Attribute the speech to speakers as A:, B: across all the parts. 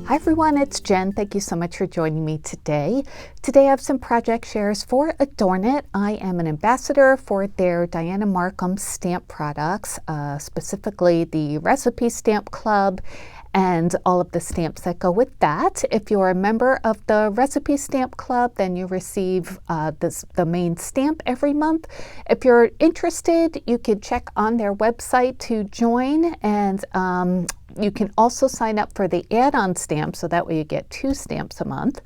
A: Hi everyone, it's Jen. Thank you so much for joining me today. Today I have some project shares for AdornIt. I am an ambassador for their Dianna Marcum stamp products, specifically the Recipe Stamp Club and all of the stamps that go with that. If you're a member of the Recipe Stamp Club, then you receive the main stamp every month. If you're interested, you can check on their website to join, and you can also sign up for the add-on stamp, so that way you get 2 stamps a month.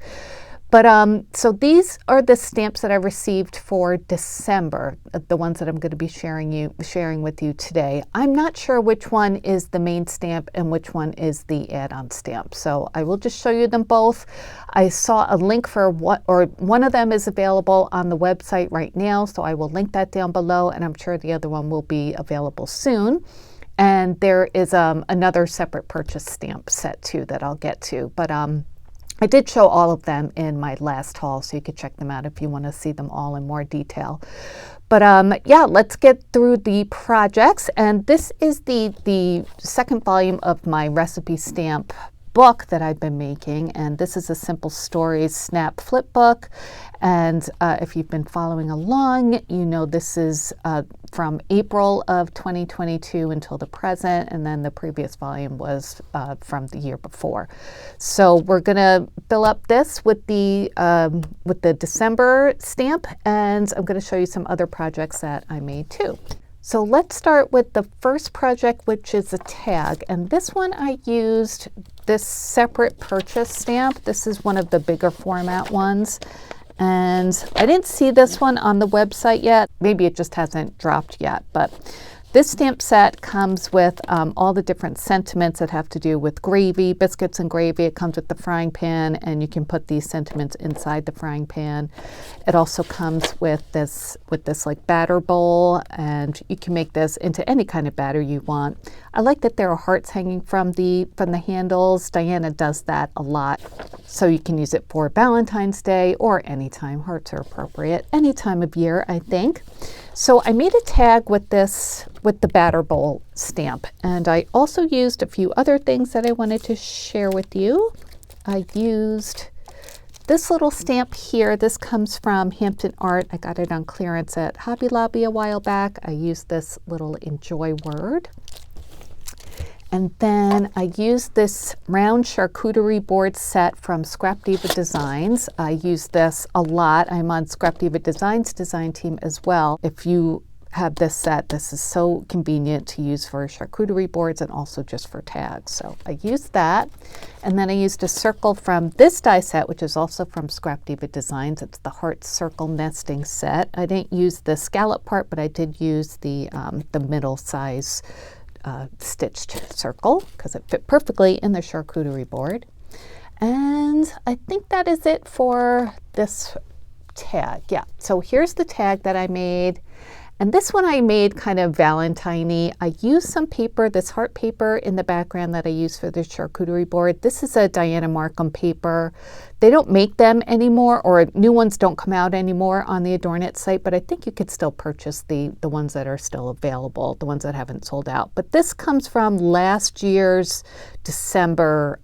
A: But so these are the stamps that I received for December, the ones that I'm going to be sharing with you today. I'm not sure which one is the main stamp and which one is the add-on stamp, so I will just show you them both. I saw a link for one of them is available on the website right now, so I will link that down below, and I'm sure the other one will be available soon. And there is another separate purchase stamp set too that I'll get to, but I did show all of them in my last haul, so you could check them out if you want to see them all in more detail. But yeah, let's get through the projects. And this is the second volume of my recipe stamp book that I've been making, and this is a Simple Stories snap flip book. And if you've been following along, you know this is from April of 2022 until the present, and then the previous volume was from the year before. So we're gonna fill up this with the December stamp, and I'm gonna show you some other projects that I made too. So let's start with the first project, which is a tag. And this one I used this separate purchase stamp. This is one of the bigger format ones. And I didn't see this one on the website yet. Maybe it just hasn't dropped yet. But this stamp set comes with all the different sentiments that have to do with gravy, biscuits and gravy. It comes with the frying pan, and you can put these sentiments inside the frying pan. It also comes with this like batter bowl, and you can make this into any kind of batter you want. I like that there are hearts hanging from the handles. Dianna does that a lot. So you can use it for Valentine's Day or anytime. Hearts are appropriate any time of year, I think. So I made a tag with the batter bowl stamp, and I also used a few other things that I wanted to share with you. I used this little stamp here. This comes from Hampton Art. I got it on clearance at Hobby Lobby a while back. I used this little enjoy word. And then I used this round charcuterie board set from Scrap Diva Designs. I use this a lot. I'm on Scrap Diva Designs design team as well. If you have this set, this is so convenient to use for charcuterie boards and also just for tags. So I used that. And then I used a circle from this die set, which is also from Scrap Diva Designs. It's the Heart Circle Nesting set. I didn't use the scallop part, but I did use the middle size stitched circle because it fit perfectly in the charcuterie board. And I think that is it for this tag. Yeah, so here's the tag that I made. And this one I made kind of Valentine-y. I used some paper, this heart paper in the background that I used for the charcuterie board. This is a Dianna Marcum paper. They don't make them anymore, or new ones don't come out anymore on the AdornIt site, but I think you could still purchase the ones that are still available, the ones that haven't sold out. But this comes from last year's December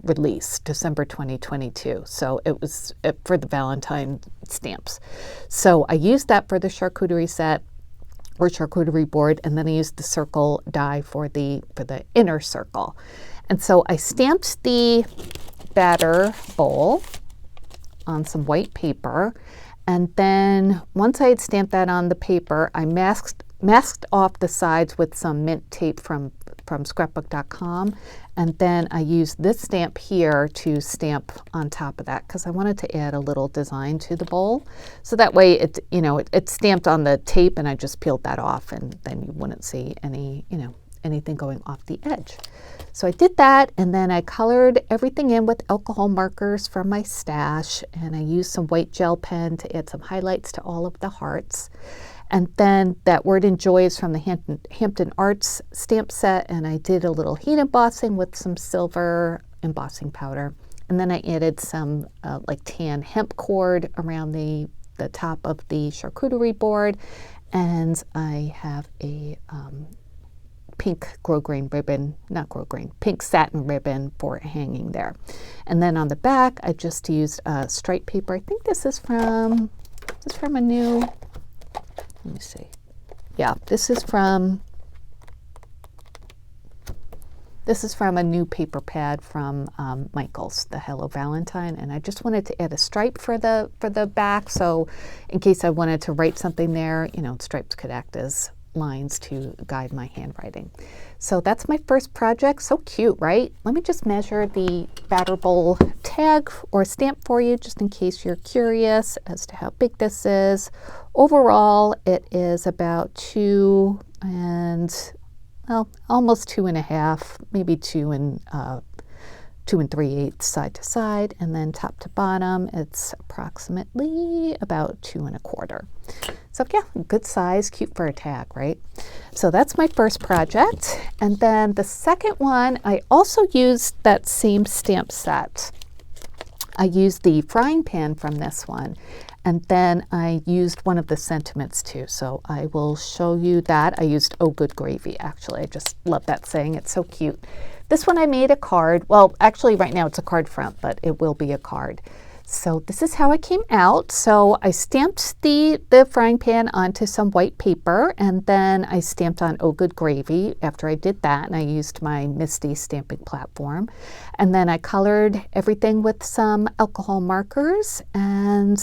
A: release, December 2022. So it was for the Valentine stamps. So I used that for the charcuterie set or charcuterie board, and then I used the circle die for the inner circle. And so I stamped the batter bowl on some white paper, and then once I had stamped that on the paper, I masked off the sides with some mint tape from scrapbook.com, and then I used this stamp here to stamp on top of that because I wanted to add a little design to the bowl, so that way it's stamped on the tape, and I just peeled that off, and then you wouldn't see anything going off the edge. So I did that, and then I colored everything in with alcohol markers from my stash, and I used some white gel pen to add some highlights to all of the hearts. And then that word enjoy is from the Hampton Arts stamp set, and I did a little heat embossing with some silver embossing powder. And then I added some like tan hemp cord around the top of the charcuterie board, and I have a pink pink satin ribbon for hanging there. And then on the back, I just used stripe paper. I think this is from a new, let me see. Yeah, this is from a new paper pad from Michael's, the Hello Valentine, and I just wanted to add a stripe for the back, so in case I wanted to write something there, you know, stripes could act as lines to guide my handwriting. So that's my first project. So cute, right? Let me just measure the batter bowl tag or stamp for you, just in case you're curious as to how big this is. Overall, it is about 2 and, well, almost 2.5, maybe 2 and 3/8 side to side, and then top to bottom, it's approximately about 2 1/4. So yeah, good size, cute for a tag, right? So that's my first project. And then the second one, I also used that same stamp set. I used the frying pan from this one, and then I used one of the sentiments too. So I will show you that. I used Oh Good Gravy, actually. I just love that saying. It's so cute. This one I made a card. Well, actually right now it's a card front, but it will be a card. So this is how it came out. So I stamped the frying pan onto some white paper, and then I stamped on Oh Good Gravy after I did that, and I used my Misty stamping platform. And then I colored everything with some alcohol markers and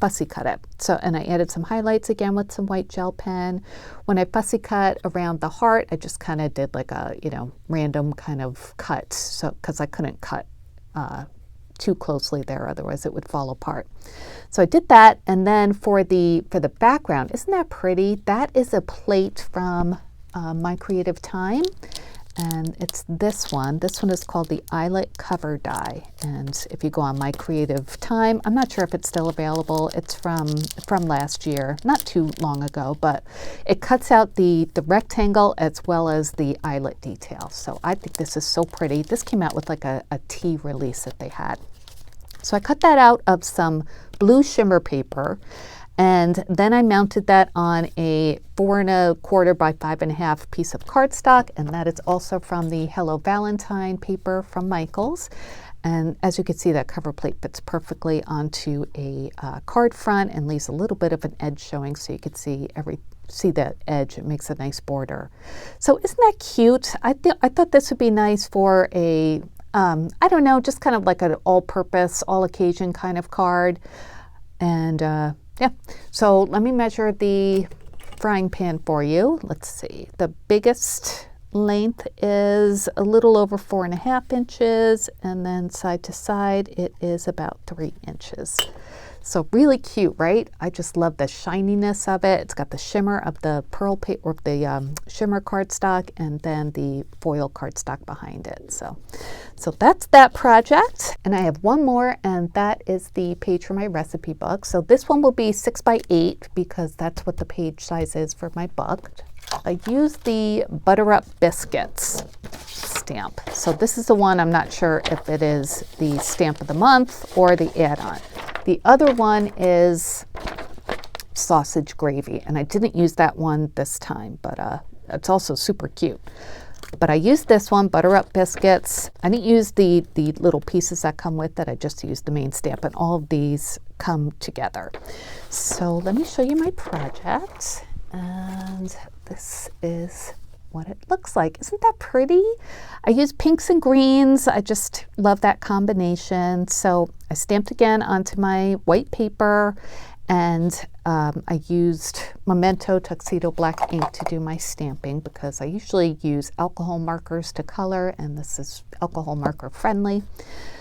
A: fussy cut it. So, and I added some highlights again with some white gel pen. When I fussy cut around the heart, I just kind of did like a, you know, random kind of cut. So, because I couldn't cut too closely there, otherwise it would fall apart. So I did that, and then for the background, isn't that pretty? That is a plate from My Creative Time, and it's this one. This one is called the Eyelet Cover Die, and if you go on My Creative Time, I'm not sure if it's still available. It's from last year, not too long ago, but it cuts out the rectangle as well as the eyelet detail. So I think this is so pretty. This came out with like a tea release that they had. So I cut that out of some blue shimmer paper, and then I mounted that on a 4 1/4 by 5 1/2 piece of cardstock, and that is also from the Hello Valentine paper from Michael's. And as you can see, that cover plate fits perfectly onto a card front and leaves a little bit of an edge showing, so you can see that edge. It makes a nice border. So isn't that cute? I thought this would be nice for a I don't know, just kind of like an all-purpose, all-occasion kind of card. And yeah, so let me measure the frying pan for you. Let's see. The biggest length is a little over 4 1/2 inches, and then side to side it is about 3 inches. So really cute, right? I just love the shininess of it. It's got the shimmer of the pearl paper, or the shimmer cardstock, and then the foil cardstock behind it. So that's that project. And I have one more, and that is the page for my recipe book. So this one will be 6 by 8 because that's what the page size is for my book. I used the Butter Up Biscuits stamp. So this is the one, I'm not sure if it is the stamp of the month or the add-on. The other one is Sausage Gravy, and I didn't use that one this time, but it's also super cute. But I used this one, Butter Up Biscuits. I didn't use the little pieces that come with it. I just used the main stamp, and all of these come together. So let me show you my project, and this is what it looks like. Isn't that pretty? I use pinks and greens. I just love that combination. So I stamped again onto my white paper, and I used Memento Tuxedo Black ink to do my stamping because I usually use alcohol markers to color, and this is alcohol marker friendly.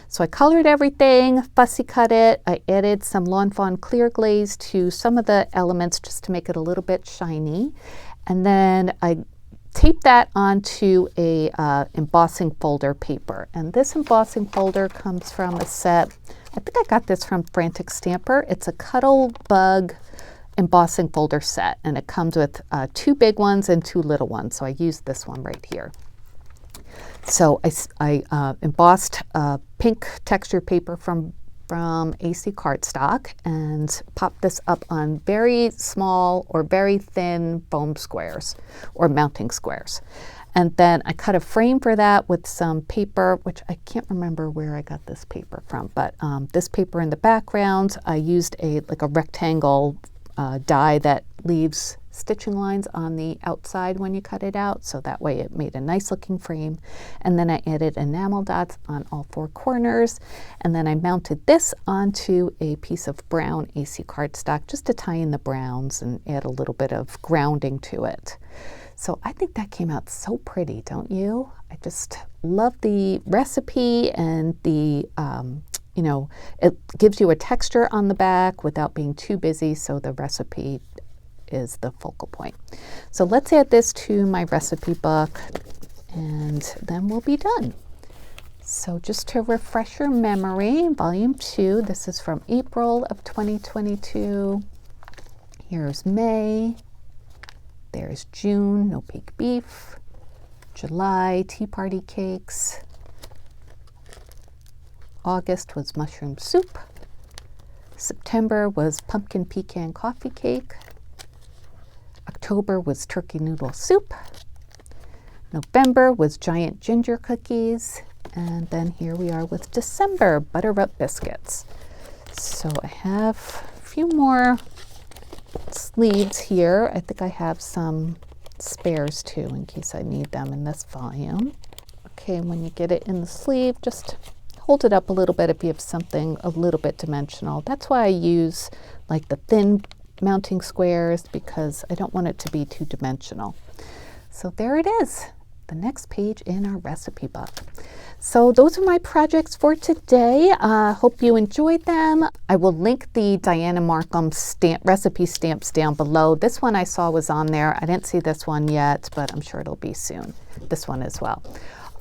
A: So I colored everything, fussy cut it. I added some Lawn Fawn clear glaze to some of the elements just to make it a little bit shiny. And then I taped that onto a embossing folder paper. And this embossing folder comes from a set, I think I got this from Frantic Stamper. It's a Cuddle Bug embossing folder set, and it comes with 2 big ones and 2 little ones. So I used this one right here. So I embossed pink texture paper from AC cardstock and popped this up on very small or very thin foam squares or mounting squares. And then I cut a frame for that with some paper, which I can't remember where I got this paper from, but this paper in the background, I used like a rectangle die that leaves stitching lines on the outside when you cut it out, so that way it made a nice looking frame. And then I added enamel dots on all 4 corners, and then I mounted this onto a piece of brown AC cardstock just to tie in the browns and add a little bit of grounding to it. So I think that came out so pretty, don't you? I just love the recipe, and the you know, it gives you a texture on the back without being too busy, so the recipe is the focal point. So let's add this to my recipe book, and then we'll be done. So just to refresh your memory, volume 2, this is from April of 2022. Here's May. There's June, no baked beef. July, tea party cakes. August was mushroom soup. September was pumpkin pecan coffee cake. October was turkey noodle soup. November was giant ginger cookies. And then here we are with December, buttermilk biscuits. So I have a few more sleeves here. I think I have some spares too in case I need them in this volume. Okay, when you get it in the sleeve, just hold it up a little bit if you have something a little bit dimensional. That's why I use like the thin mounting squares, because I don't want it to be too dimensional. So there it is, the next page in our recipe book. So those are my projects for today. Hope you enjoyed them. I will link the Dianna Marcum recipe stamps down below. This one I saw was on there. I didn't see this one yet, but I'm sure it'll be soon. This one as well.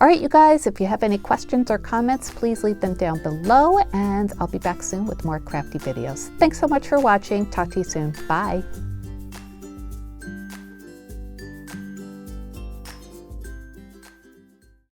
A: All right, you guys, if you have any questions or comments, please leave them down below, and I'll be back soon with more crafty videos. Thanks so much for watching. Talk to you soon. Bye.